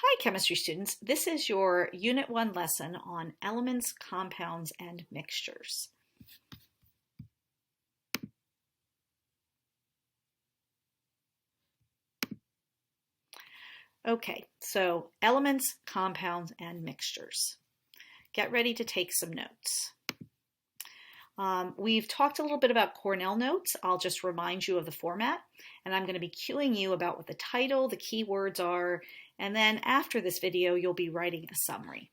Hi, chemistry students. This is your Unit 1 lesson on elements, compounds, and mixtures. Okay, so elements, compounds, and mixtures. Get ready to take some notes. We've talked a little bit about Cornell notes. I'll just remind you of the format, and I'm going to be cueing you about what the title, the key words are, and then after this video, you'll be writing a summary.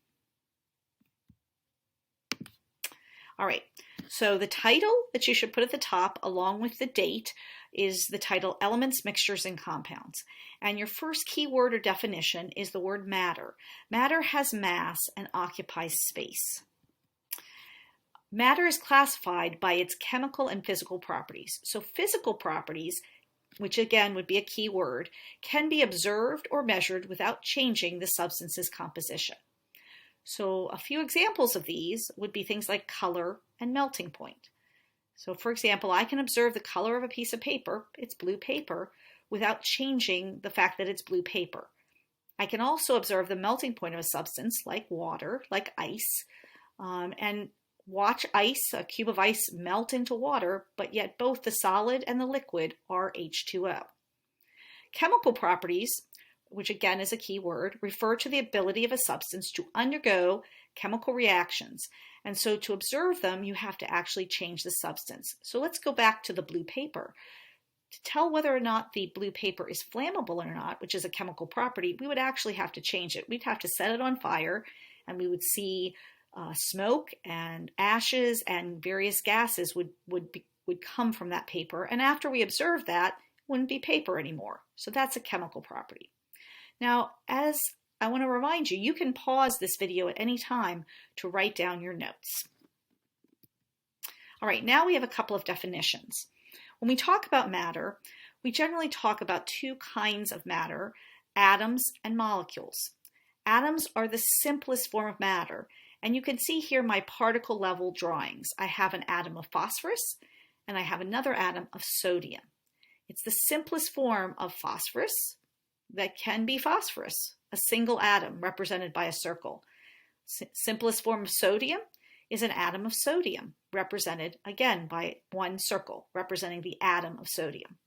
All right, so the title that you should put at the top along with the date is the title Elements, Mixtures, and Compounds. And your first keyword or definition is the word matter. Matter has mass and occupies space. Matter is classified by its chemical and physical properties. So physical properties, which again would be a key word, can be observed or measured without changing the substance's composition. So a few examples of these would be things like color and melting point. So for example, I can observe the color of a piece of paper, it's blue paper, without changing the fact that it's blue paper. I can also observe the melting point of a substance like water, like ice, and watch ice, a cube of ice, melt into water, but yet both the solid and the liquid are H2O. Chemical properties, which again is a key word, refer to the ability of a substance to undergo chemical reactions. And so to observe them, you have to actually change the substance. So let's go back to the blue paper. To tell whether or not the blue paper is flammable or not, which is a chemical property, we would actually have to change it. We'd have to set it on fire, and we would see smoke and ashes and various gases would come from that paper. And after we observe that, it wouldn't be paper anymore. So that's a chemical property. Now, as I want to remind you, you can pause this video at any time to write down your notes. All right, now we have a couple of definitions. When we talk about matter, we generally talk about two kinds of matter, atoms and molecules. Atoms are the simplest form of matter, and you can see here my particle level drawings. I have an atom of phosphorus, and I have another atom of sodium. It's the simplest form of phosphorus that can be phosphorus, a single atom represented by a circle. Simplest form of sodium is an atom of sodium, represented again by one circle, representing the atom of sodium.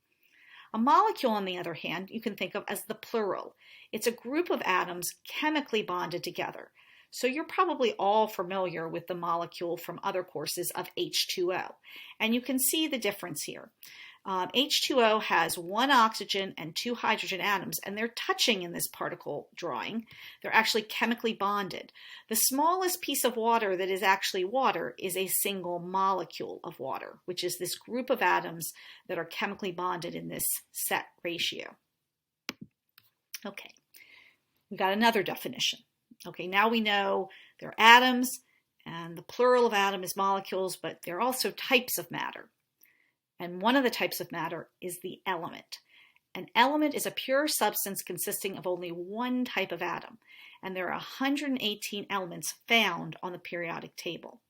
A molecule, on the other hand, you can think of as the plural. It's a group of atoms chemically bonded together. So you're probably all familiar with the molecule from other courses of H2O. And you can see the difference here. H2O has one oxygen and two hydrogen atoms, and they're touching in this particle drawing. They're actually chemically bonded. The smallest piece of water that is actually water is a single molecule of water, which is this group of atoms that are chemically bonded in this set ratio. Okay, we got another definition. Okay, now we know they're atoms, and the plural of atom is molecules, but they're also types of matter. And one of the types of matter is the element. An element is a pure substance consisting of only one type of atom, and there are 118 elements found on the periodic table.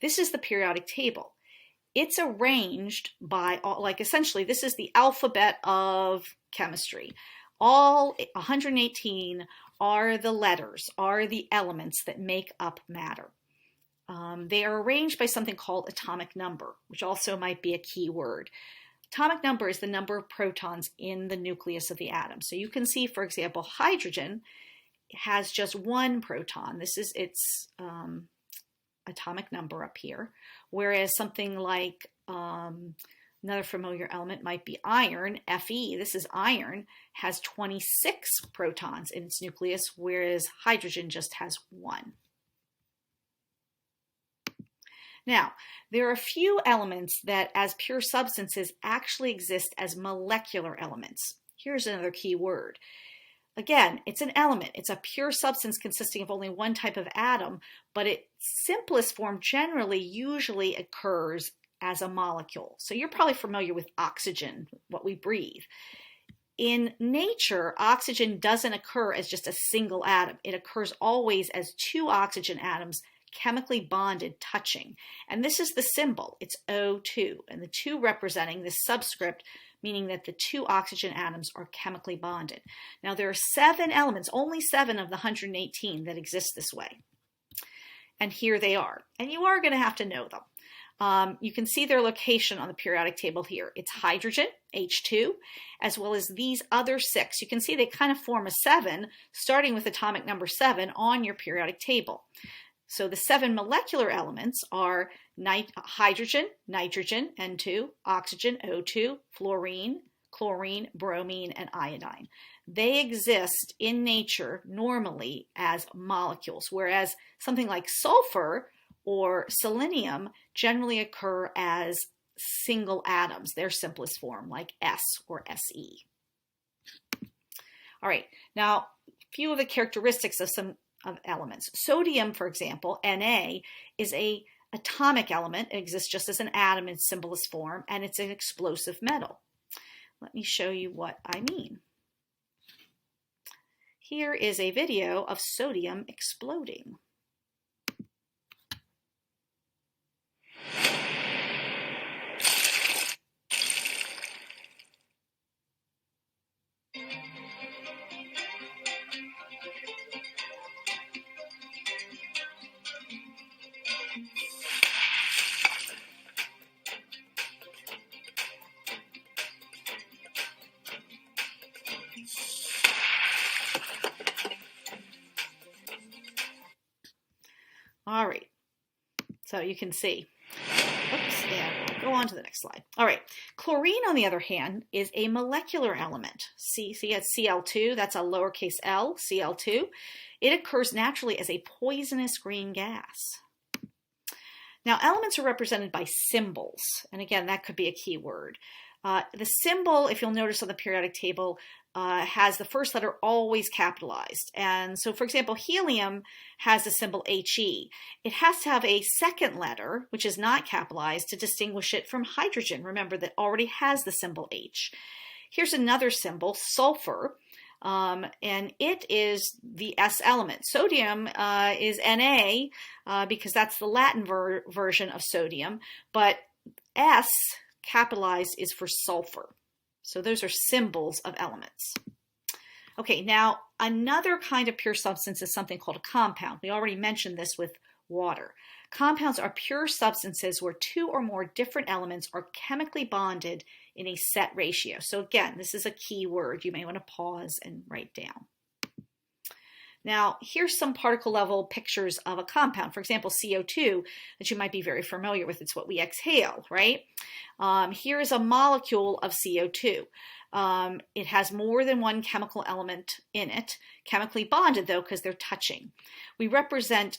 This is the periodic table. It's arranged by, essentially, this is the alphabet of chemistry. All 118 are the letters, are the elements that make up matter. They are arranged by something called atomic number, which also might be a key word. Atomic number is the number of protons in the nucleus of the atom. So you can see, for example, hydrogen has just one proton. This is its atomic number up here, whereas something like another familiar element might be iron, Fe, this is iron, has 26 protons in its nucleus, whereas hydrogen just has one. Now, there are a few elements that as pure substances actually exist as molecular elements. Here's another key word. Again, it's an element. It's a pure substance consisting of only one type of atom, but its simplest form generally usually occurs as a molecule. So you're probably familiar with oxygen, what we breathe. In nature, oxygen doesn't occur as just a single atom. It occurs always as two oxygen atoms chemically bonded, touching. And this is the symbol. It's O2, and the 2 representing the subscript meaning that the 2 oxygen atoms are chemically bonded. Now there are 7 elements, only 7 of the 118 that exist this way. And here they are. And you are going to have to know them. You can see their location on the periodic table here. It's hydrogen, H2, as well as these other 6. You can see they kind of form a 7, starting with atomic number 7 on your periodic table. So the 7 molecular elements are hydrogen, nitrogen, N2, oxygen, O2, fluorine, chlorine, bromine, and iodine. They exist in nature normally as molecules, whereas something like sulfur or selenium generally occur as single atoms, their simplest form, like S or Se. All right, now a few of the characteristics of some elements. Sodium, for example, Na, is an atomic element. It exists just as an atom in its simplest form, and it's an explosive metal. Let me show you what I mean. Here is a video of sodium exploding. All right, so you can see. Oops, and go on to the next slide. All right, chlorine, on the other hand, is a molecular element. See it's Cl2, that's a lowercase l, Cl2. It occurs naturally as a poisonous green gas. Now, elements are represented by symbols, and again, that could be a key word. The symbol, if you'll notice on the periodic table, has the first letter always capitalized. And so, for example, helium has the symbol He. It has to have a second letter, which is not capitalized, to distinguish it from hydrogen. Remember, that already has the symbol H. Here's another symbol, sulfur, and it is the S element. Sodium is Na, because that's the Latin version of sodium, but S capitalized is for sulfur. So those are symbols of elements. Okay, now another kind of pure substance is something called a compound. We already mentioned this with water. Compounds are pure substances where 2 or more different elements are chemically bonded in a set ratio. So again, this is a key word you may want to pause and write down. Now, here's some particle level pictures of a compound. For example, CO2, that you might be very familiar with. It's what we exhale, right? Here is a molecule of CO2. It has more than one chemical element in it, chemically bonded though, because they're touching. We represent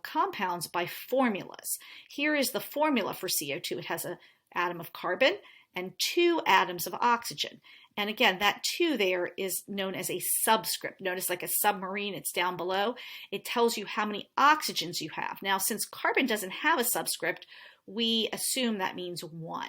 compounds by formulas. Here is the formula for CO2. It has an atom of carbon and 2 atoms of oxygen. And again, that 2 there is known as a subscript. Notice like a submarine, it's down below. It tells you how many oxygens you have. Now, since carbon doesn't have a subscript, we assume that means 1.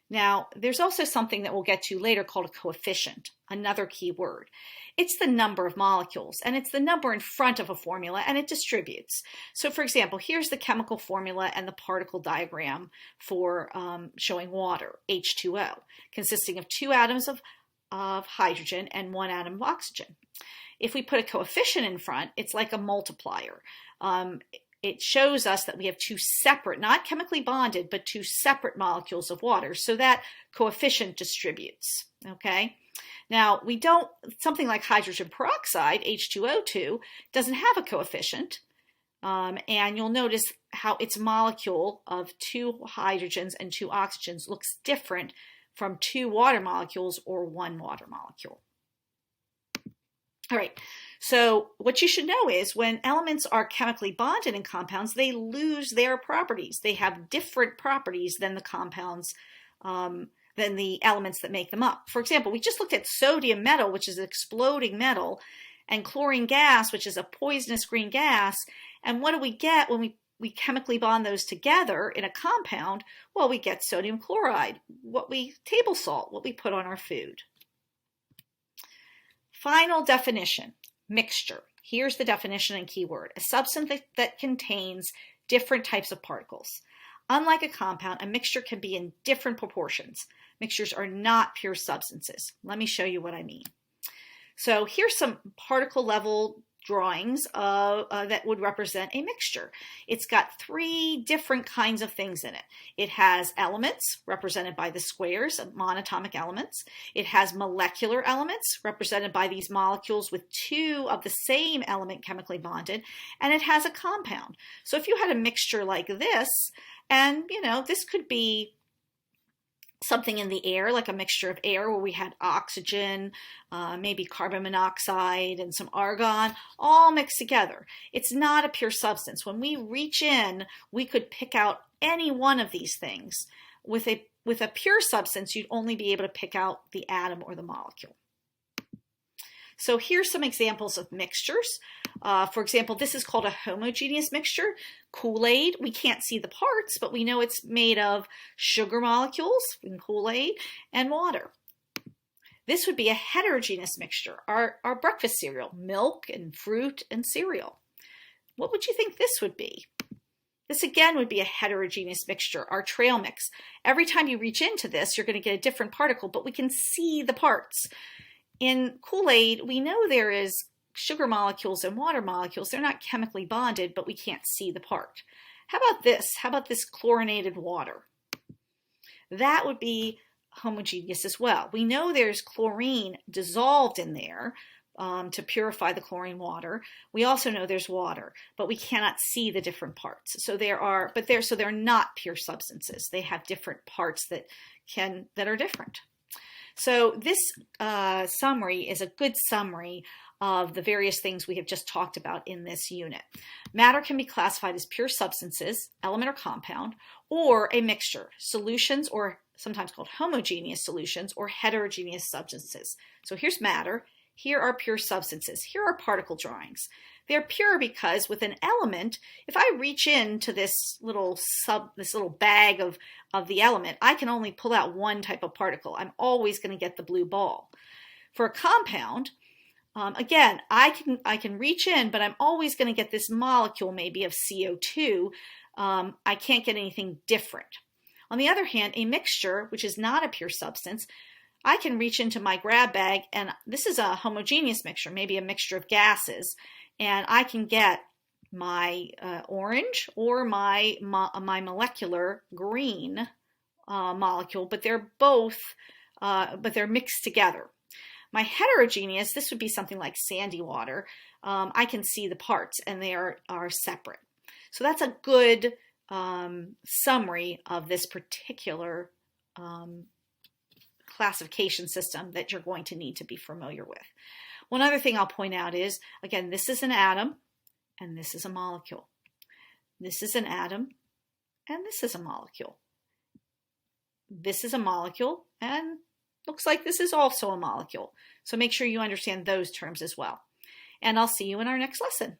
Now, there's also something that we'll get to later called a coefficient, another key word. It's the number of molecules, and it's the number in front of a formula, and it distributes. So, for example, here's the chemical formula and the particle diagram for showing water, H2O, consisting of 2 atoms of hydrogen and 1 atom of oxygen. If we put a coefficient in front, it's like a multiplier. It shows us that we have 2 separate, not chemically bonded, but 2 separate molecules of water. So that coefficient distributes, okay? Now, something like hydrogen peroxide, H2O2, doesn't have a coefficient. And you'll notice how its molecule of 2 hydrogens and 2 oxygens looks different from 2 water molecules or 1 water molecule. All right, so what you should know is when elements are chemically bonded in compounds, they lose their properties. They have different properties than the compounds, than the elements that make them up. For example, we just looked at sodium metal, which is an exploding metal, and chlorine gas, which is a poisonous green gas. And what do we get when we chemically bond those together in a compound? Well, we get sodium chloride, table salt, what we put on our food. Final definition, mixture. Here's the definition and keyword: a substance that contains different types of particles. Unlike a compound, a mixture can be in different proportions. Mixtures are not pure substances. Let me show you what I mean. So here's some particle level drawings that would represent a mixture. It's got 3 different kinds of things in it. It has elements represented by the squares, monatomic elements. It has molecular elements represented by these molecules with 2 of the same element chemically bonded, and it has a compound. So if you had a mixture like this, and this could be something in the air, like a mixture of air where we had oxygen, maybe carbon monoxide and some argon, all mixed together. It's not a pure substance. When we reach in, we could pick out any one of these things. With a pure substance, you'd only be able to pick out the atom or the molecule. So here's some examples of mixtures. For example, this is called a homogeneous mixture. Kool-Aid, we can't see the parts, but we know it's made of sugar molecules in Kool-Aid and water. This would be a heterogeneous mixture. Our breakfast cereal, milk and fruit and cereal. What would you think this would be? This again would be a heterogeneous mixture, our trail mix. Every time you reach into this, you're going to get a different particle, but we can see the parts. In Kool-Aid, we know there is sugar molecules and water molecules. They're not chemically bonded, but we can't see the part. How about this? How about this chlorinated water? That would be homogeneous as well. We know there's chlorine dissolved in there to purify the chlorine water. We also know there's water, but we cannot see the different parts. So they're not pure substances. They have different parts that are different. So this summary is a good summary of the various things we have just talked about in this unit. Matter can be classified as pure substances, element or compound, or a mixture, solutions, or sometimes called homogeneous solutions, or heterogeneous substances. So here's matter. Here are pure substances. Here are particle drawings. They're pure because with an element, if I reach into this little bag of the element, I can only pull out one type of particle. I'm always going to get the blue ball. For a compound, again, I can reach in, but I'm always going to get this molecule maybe of CO2. I can't get anything different. On the other hand, a mixture, which is not a pure substance, I can reach into my grab bag, and this is a homogeneous mixture, maybe a mixture of gases, and I can get my orange or my molecular green molecule, but they're mixed together. My heterogeneous, this would be something like sandy water. I can see the parts, and they are separate. So that's a good summary of this particular classification system that you're going to need to be familiar with. One other thing I'll point out is, again, this is an atom and this is a molecule. This is an atom and this is a molecule. This is a molecule and looks like this is also a molecule. So make sure you understand those terms as well. And I'll see you in our next lesson.